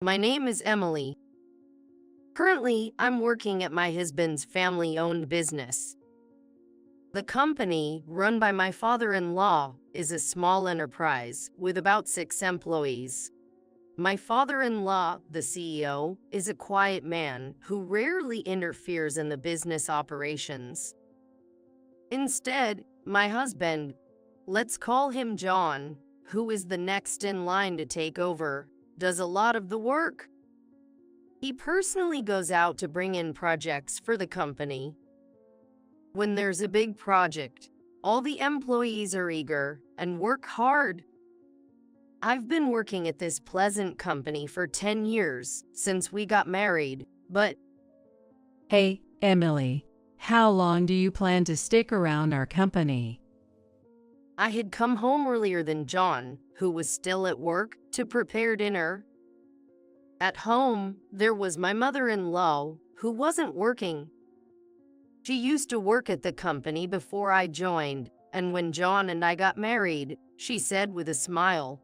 My name is Emily. Currently, I'm working at my husband's family-owned business. The company, run by my father-in-law, is a small enterprise with about 6 employees. My father-in-law, the CEO, is a quiet man who rarely interferes in the business operations. Instead, my husband, let's call him John, who is the next in line to take over, does a lot of the work. He personally goes out to bring in projects for the company. When there's a big project, all the employees are eager and work hard. I've been working at this pleasant company for 10 years since we got married, but Hey, Emily, how long do you plan to stick around our company? I had come home earlier than John, who was still at work, to prepare dinner. At home, there was my mother-in-law, who wasn't working. She used to work at the company before I joined, and when John and I got married, she said with a smile,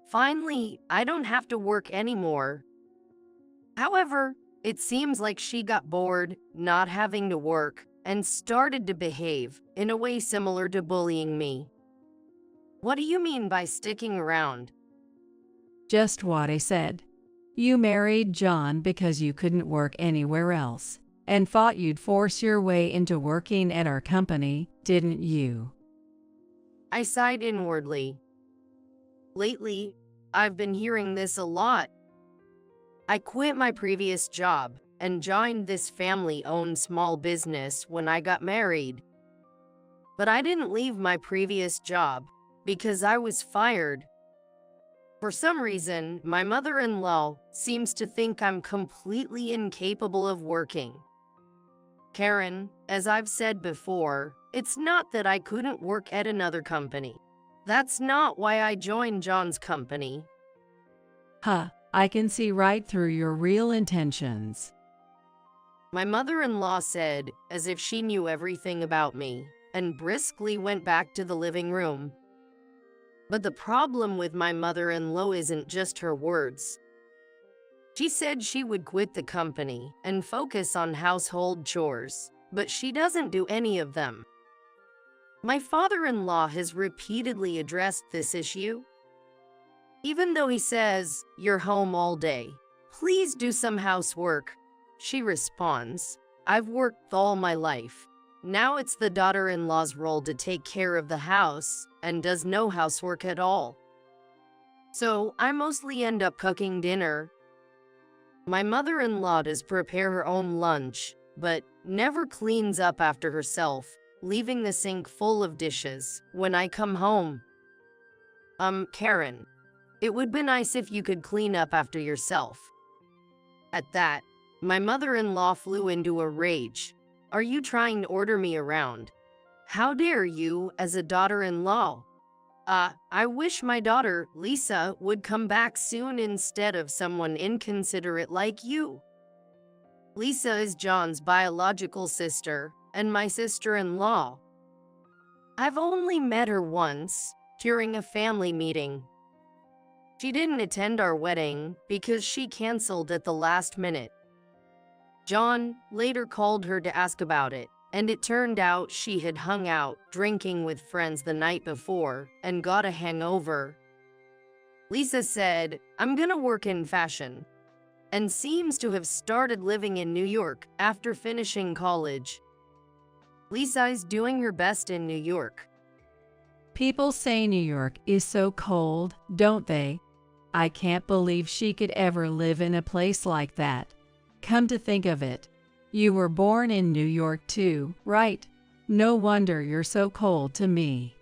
"Finally, I don't have to work anymore." However, it seems like she got bored not having to work and started to behave in a way similar to bullying me. What do you mean by sticking around? Just what I said. You married John because you couldn't work anywhere else, and thought you'd force your way into working at our company, didn't you? I sighed inwardly. Lately, I've been hearing this a lot. I quit my previous job and joined this family-owned small business when I got married. But I didn't leave my previous job because I was fired. For some reason, my mother-in-law seems to think I'm completely incapable of working. Karen, as I've said before, it's not that I couldn't work at another company. That's not why I joined John's company. Huh, I can see right through your real intentions. My mother-in-law said, as if she knew everything about me, and briskly went back to the living room. But the problem with my mother-in-law isn't just her words. She said she would quit the company and focus on household chores, but she doesn't do any of them. My father-in-law has repeatedly addressed this issue. Even though he says, "You're home all day, please do some housework," she responds, "I've worked all my life. Now it's the daughter-in-law's role to take care of the house and does no housework at all. So I mostly end up cooking dinner." My mother-in-law does prepare her own lunch, but never cleans up after herself, leaving the sink full of dishes when I come home. Karen, it would be nice if you could clean up after yourself. At that, my mother-in-law flew into a rage. "Are you trying to order me around? How dare you as a daughter-in-law? I wish my daughter, Lisa, would come back soon instead of someone inconsiderate like you." Lisa is John's biological sister and my sister-in-law. I've only met her once, during a family meeting. She didn't attend our wedding because she canceled at the last minute. John later called her to ask about it, and it turned out she had hung out drinking with friends the night before and got a hangover. Lisa said, "I'm gonna work in fashion," and seems to have started living in New York after finishing college. Lisa is doing her best in New York. People say New York is so cold, don't they? I can't believe she could ever live in a place like that. Come to think of it, you were born in New York too, right? No wonder you're so cold to me.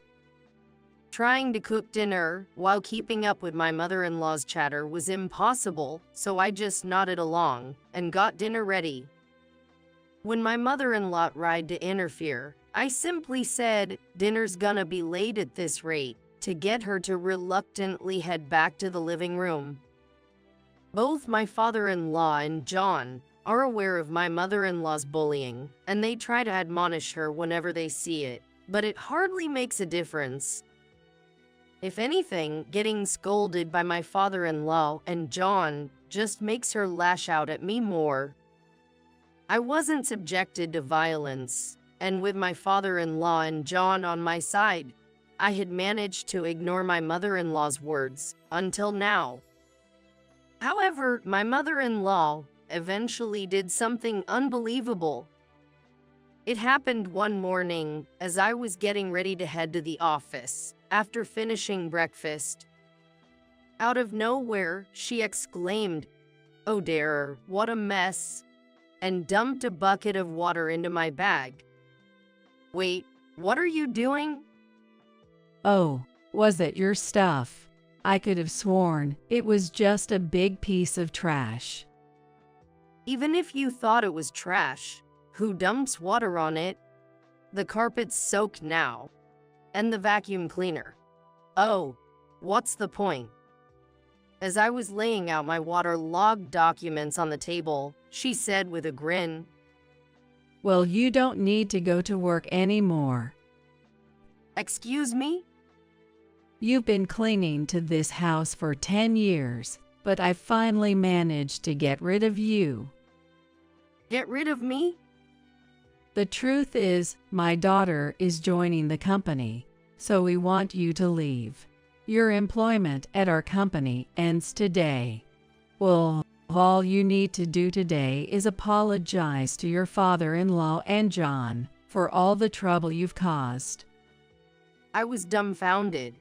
Trying to cook dinner while keeping up with my mother-in-law's chatter was impossible, so I just nodded along and got dinner ready. When my mother-in-law tried to interfere, I simply said, "Dinner's gonna be late at this rate," to get her to reluctantly head back to the living room. Both my father-in-law and John are aware of my mother-in-law's bullying, and they try to admonish her whenever they see it, but it hardly makes a difference. If anything, getting scolded by my father-in-law and John just makes her lash out at me more. I wasn't subjected to violence, and with my father-in-law and John on my side, I had managed to ignore my mother-in-law's words until now. However, my mother-in-law eventually did something unbelievable. It happened one morning as I was getting ready to head to the office after finishing breakfast. Out of nowhere, she exclaimed, "Oh dear, what a mess," and dumped a bucket of water into my bag. "Wait, what are you doing?" Oh, was it your stuff? I could have sworn it was just a big piece of trash. Even if you thought it was trash, who dumps water on it? The carpet's soaked now. And the vacuum cleaner. Oh, what's the point? As I was laying out my waterlogged documents on the table, she said with a grin, Well, you don't need to go to work anymore. "Excuse me?" You've been cleaning to this house for 10 years, but I finally managed to get rid of you. "Get rid of me?" The truth is, my daughter is joining the company, so we want you to leave. Your employment at our company ends today. Well, all you need to do today is apologize to your father-in-law and John for all the trouble you've caused. I was dumbfounded.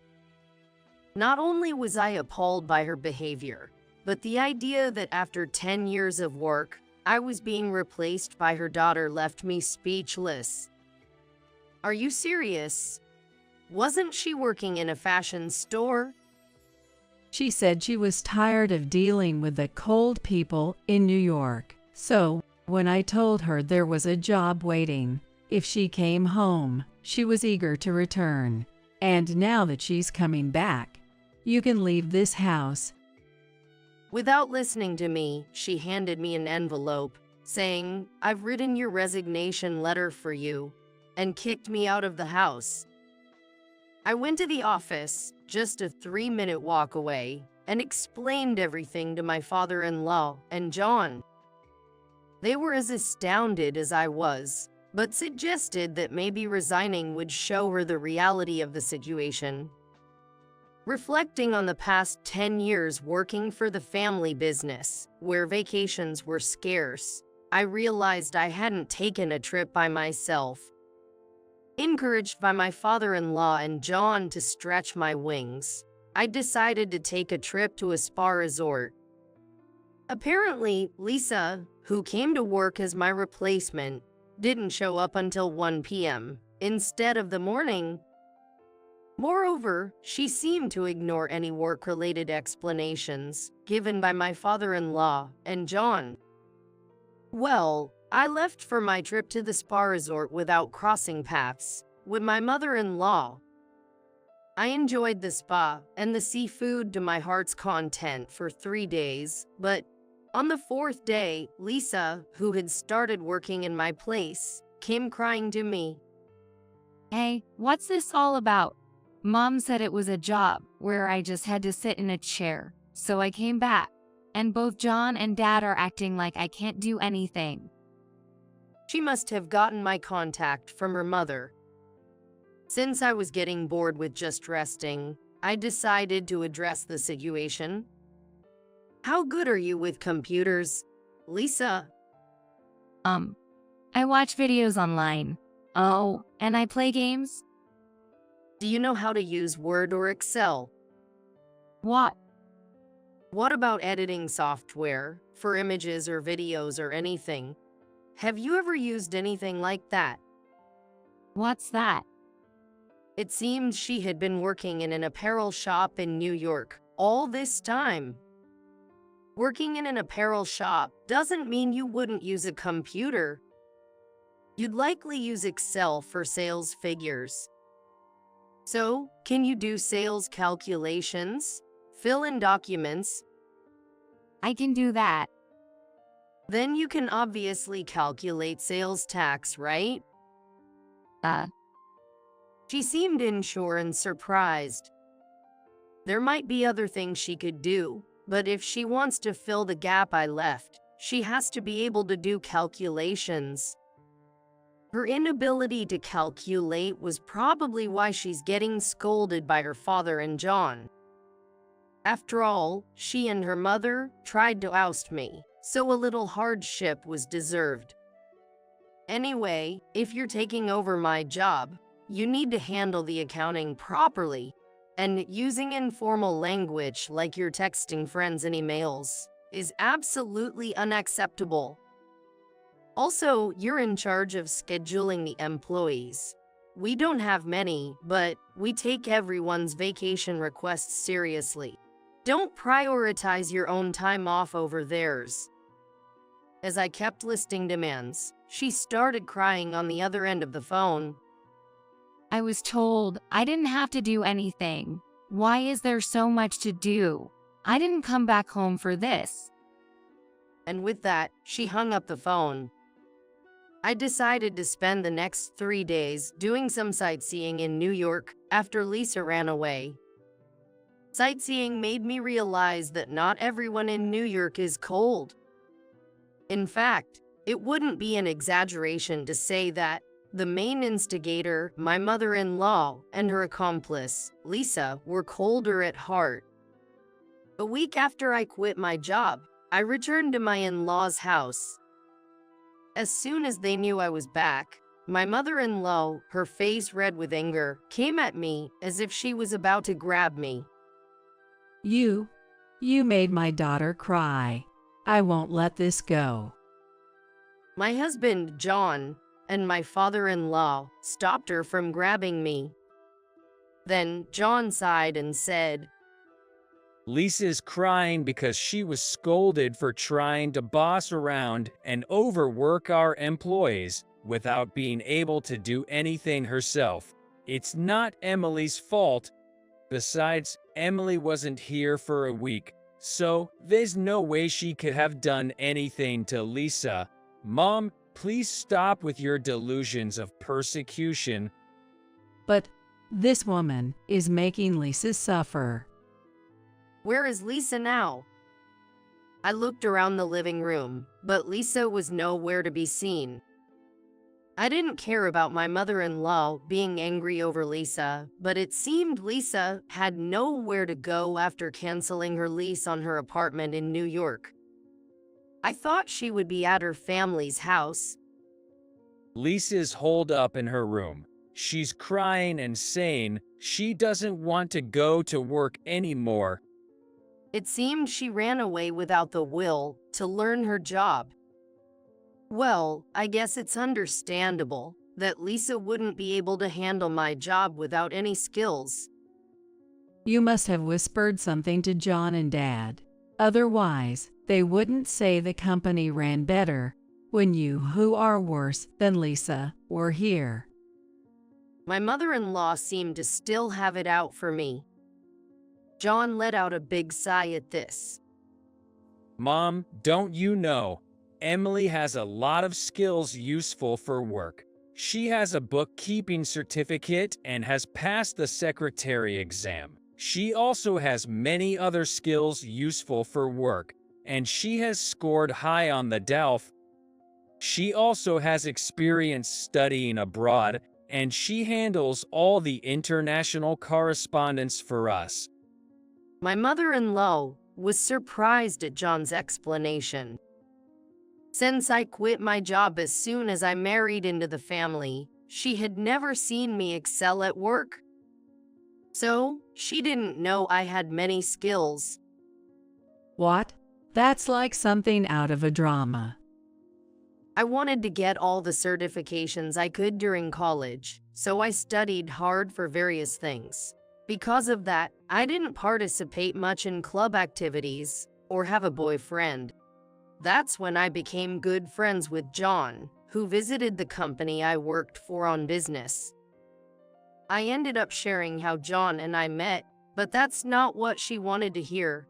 Not only was I appalled by her behavior, but the idea that after 10 years of work, I was being replaced by her daughter left me speechless. Are you serious? Wasn't she working in a fashion store? She said she was tired of dealing with the cold people in New York. So, when I told her there was a job waiting, if she came home, she was eager to return. And now that she's coming back, you can leave this house. Without listening to me, she handed me an envelope, saying, "I've written your resignation letter for you," and kicked me out of the house. I went to the office, just a 3-minute walk away, and explained everything to my father-in-law and John. They were as astounded as I was, but suggested that maybe resigning would show her the reality of the situation. Reflecting on the past 10 years working for the family business, where vacations were scarce, I realized I hadn't taken a trip by myself. Encouraged by my father-in-law and John to stretch my wings, I decided to take a trip to a spa resort. Apparently, Lisa, who came to work as my replacement, didn't show up until 1 p.m. instead of the morning. Moreover, she seemed to ignore any work-related explanations given by my father-in-law and John. Well, I left for my trip to the spa resort without crossing paths with my mother-in-law. I enjoyed the spa and the seafood to my heart's content for 3 days, but on the 4th day, Lisa, who had started working in my place, came crying to me. "Hey, what's this all about? Mom said it was a job where I just had to sit in a chair, so I came back. And both John and Dad are acting like I can't do anything." She must have gotten my contact from her mother. Since I was getting bored with just resting, I decided to address the situation. "How good are you with computers, Lisa?" I watch videos online. Oh, and I play games? "Do you know how to use Word or Excel?" What? "What about editing software for images or videos or anything? Have you ever used anything like that?" What's that? It seemed she had been working in an apparel shop in New York all this time. Working in an apparel shop doesn't mean you wouldn't use a computer. You'd likely use Excel for sales figures. So, can you do sales calculations? Fill in documents? I can do that. Then you can obviously calculate sales tax, right? She seemed unsure and surprised. There might be other things she could do, but if she wants to fill the gap I left, she has to be able to do calculations. Her inability to calculate was probably why she's getting scolded by her father and John. After all, she and her mother tried to oust me, so a little hardship was deserved. Anyway, if you're taking over my job, you need to handle the accounting properly, and using informal language like you're texting friends and emails is absolutely unacceptable. Also, you're in charge of scheduling the employees. We don't have many, but we take everyone's vacation requests seriously. Don't prioritize your own time off over theirs. As I kept listing demands, she started crying on the other end of the phone. I was told I didn't have to do anything. Why is there so much to do? I didn't come back home for this. And with that, she hung up the phone. I decided to spend the next 3 days doing some sightseeing in New York after Lisa ran away. Sightseeing made me realize that not everyone in New York is cold. In fact, it wouldn't be an exaggeration to say that the main instigator, my mother-in-law, and her accomplice, Lisa, were colder at heart. A week after I quit my job, I returned to my in-laws' house. As soon as they knew I was back, my mother-in-law, her face red with anger, came at me as if she was about to grab me. You made my daughter cry. I won't let this go. My husband, John, and my father-in-law stopped her from grabbing me. Then John sighed and said, Lisa's crying because she was scolded for trying to boss around and overwork our employees without being able to do anything herself. It's not Emily's fault. Besides, Emily wasn't here for a week, so there's no way she could have done anything to Lisa. Mom, please stop with your delusions of persecution. But this woman is making Lisa suffer. "Where is Lisa now?" I looked around the living room, but Lisa was nowhere to be seen. I didn't care about my mother-in-law being angry over Lisa, but it seemed Lisa had nowhere to go after canceling her lease on her apartment in New York. I thought she would be at her family's house. Lisa's holed up in her room. She's crying and saying she doesn't want to go to work anymore. It seemed she ran away without the will to learn her job. Well, I guess it's understandable that Lisa wouldn't be able to handle my job without any skills. You must have whispered something to John and Dad. Otherwise, they wouldn't say the company ran better when you, who are worse than Lisa, were here. My mother-in-law seemed to still have it out for me. John let out a big sigh at this. Mom, don't you know? Emily has a lot of skills useful for work. She has a bookkeeping certificate and has passed the secretary exam. She also has many other skills useful for work, and she has scored high on the DELF. She also has experience studying abroad, and she handles all the international correspondence for us. My mother-in-law was surprised at John's explanation. Since I quit my job as soon as I married into the family, she had never seen me excel at work. So, she didn't know I had many skills. What? That's like something out of a drama. I wanted to get all the certifications I could during college, so I studied hard for various things. Because of that, I didn't participate much in club activities or have a boyfriend. That's when I became good friends with John, who visited the company I worked for on business. I ended up sharing how John and I met, but that's not what she wanted to hear.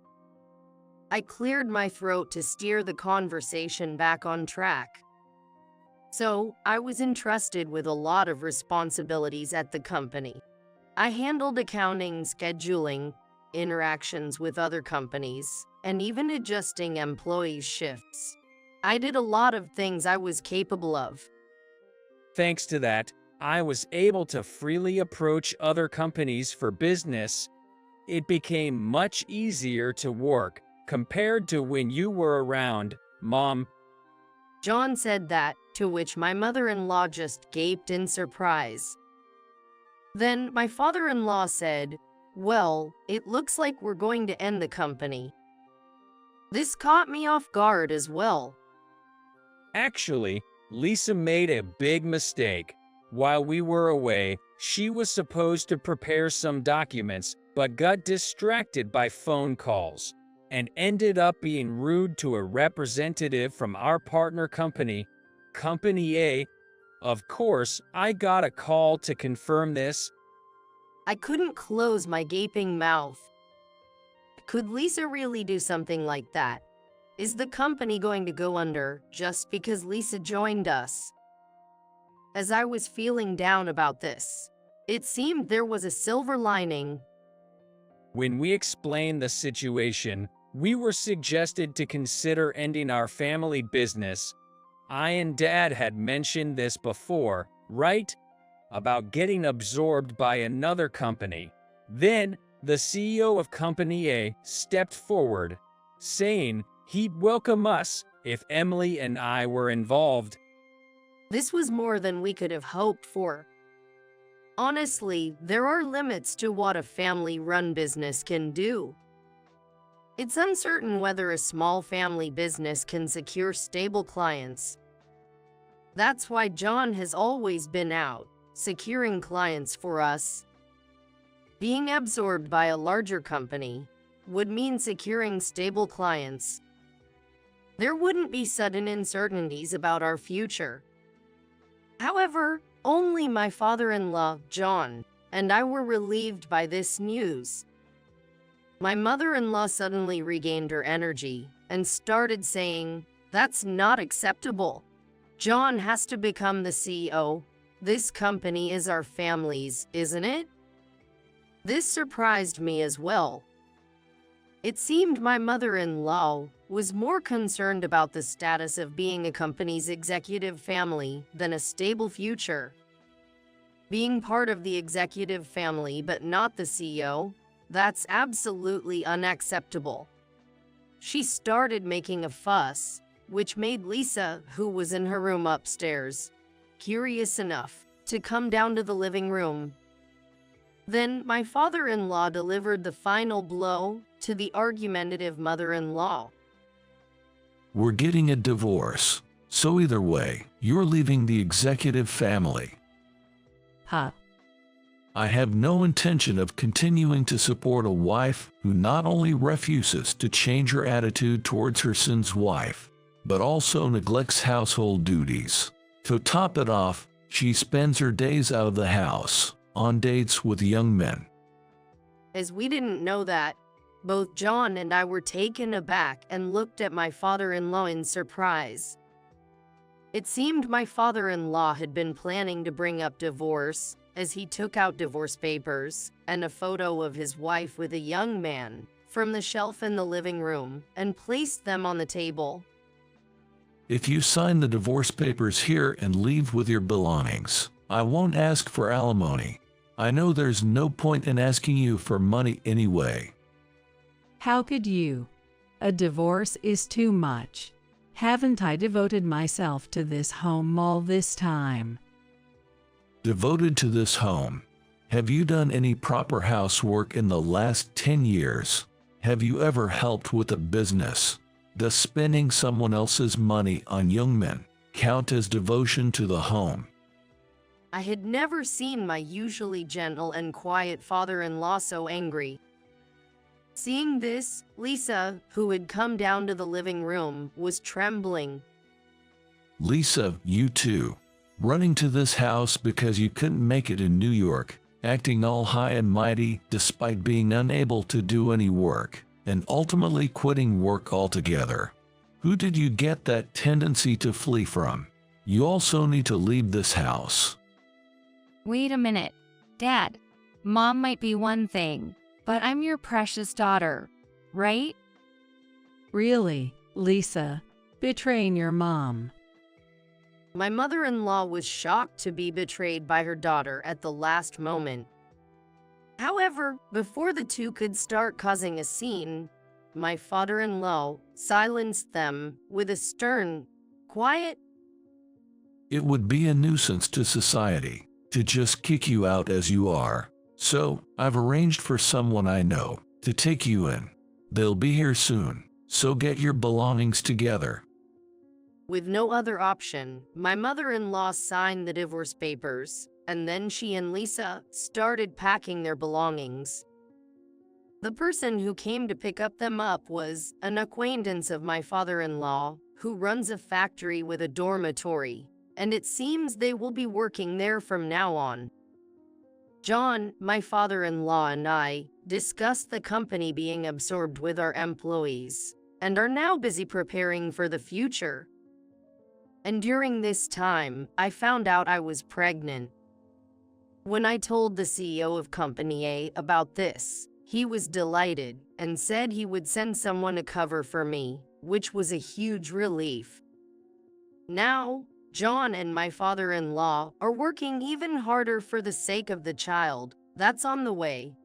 I cleared my throat to steer the conversation back on track. So, I was entrusted with a lot of responsibilities at the company. I handled accounting, scheduling, interactions with other companies, and even adjusting employees' shifts. I did a lot of things I was capable of. Thanks to that, I was able to freely approach other companies for business. It became much easier to work compared to when you were around, Mom. John said that, to which my mother-in-law just gaped in surprise. Then my father-in-law said, "Well, it looks like we're going to end the company." This caught me off guard as well. Actually, Lisa made a big mistake. While we were away, she was supposed to prepare some documents, but got distracted by phone calls and ended up being rude to a representative from our partner company, Company A. Of course, I got a call to confirm this. I couldn't close my gaping mouth. Could Lisa really do something like that? Is the company going to go under just because Lisa joined us? As I was feeling down about this, it seemed there was a silver lining. When we explained the situation, we were suggested to consider ending our family business. I and Dad had mentioned this before, right? About getting absorbed by another company. Then, the CEO of Company A stepped forward, saying he'd welcome us if Emily and I were involved. This was more than we could have hoped for. Honestly, there are limits to what a family-run business can do. It's uncertain whether a small family business can secure stable clients. That's why John has always been out, securing clients for us. Being absorbed by a larger company would mean securing stable clients. There wouldn't be sudden uncertainties about our future. However, only my father-in-law, John, and I were relieved by this news. My mother-in-law suddenly regained her energy and started saying, "That's not acceptable. John has to become the CEO. This company is our family's, isn't it?" This surprised me as well. It seemed my mother-in-law was more concerned about the status of being a company's executive family than a stable future. Being part of the executive family but not the CEO, that's absolutely unacceptable. She started making a fuss, which made Lisa, who was in her room upstairs, curious enough to come down to the living room. Then my father-in-law delivered the final blow to the argumentative mother-in-law. We're getting a divorce, so either way, you're leaving the executive family. Huh. I have no intention of continuing to support a wife who not only refuses to change her attitude towards her son's wife, but also neglects household duties. To top it off, she spends her days out of the house, on dates with young men. As we didn't know that, both John and I were taken aback and looked at my father-in-law in surprise. It seemed my father-in-law had been planning to bring up divorce, as he took out divorce papers and a photo of his wife with a young man from the shelf in the living room and placed them on the table. If you sign the divorce papers here and leave with your belongings, I won't ask for alimony. I know there's no point in asking you for money anyway. How could you? A divorce is too much. Haven't I devoted myself to this home all this time? Devoted to this home? Have you done any proper housework in the last 10 years? Have you ever helped with a business? Does spending someone else's money on young men count as devotion to the home? I had never seen my usually gentle and quiet father-in-law so angry. Seeing this, Lisa, who had come down to the living room, was trembling. Lisa, you too. Running to this house because you couldn't make it in New York, acting all high and mighty despite being unable to do any work, and ultimately quitting work altogether. Who did you get that tendency to flee from? You also need to leave this house. Wait a minute. Dad, Mom might be one thing, But I'm your precious daughter, right? Really, Lisa, betraying your mom. My mother-in-law was shocked to be betrayed by her daughter at the last moment. However, before the two could start causing a scene, my father-in-law silenced them with a stern, quiet, It would be a nuisance to society to just kick you out as you are. So, I've arranged for someone I know to take you in. They'll be here soon, so get your belongings together. With no other option, my mother-in-law signed the divorce papers, and then she and Lisa started packing their belongings. The person who came to pick them up was an acquaintance of my father-in-law, who runs a factory with a dormitory, and it seems they will be working there from now on. John, my father-in-law, and I discussed the company being absorbed with our employees, and are now busy preparing for the future. And during this time, I found out I was pregnant. When I told the CEO of Company A about this, he was delighted and said he would send someone to cover for me, which was a huge relief. Now, John and my father-in-law are working even harder for the sake of the child that's on the way.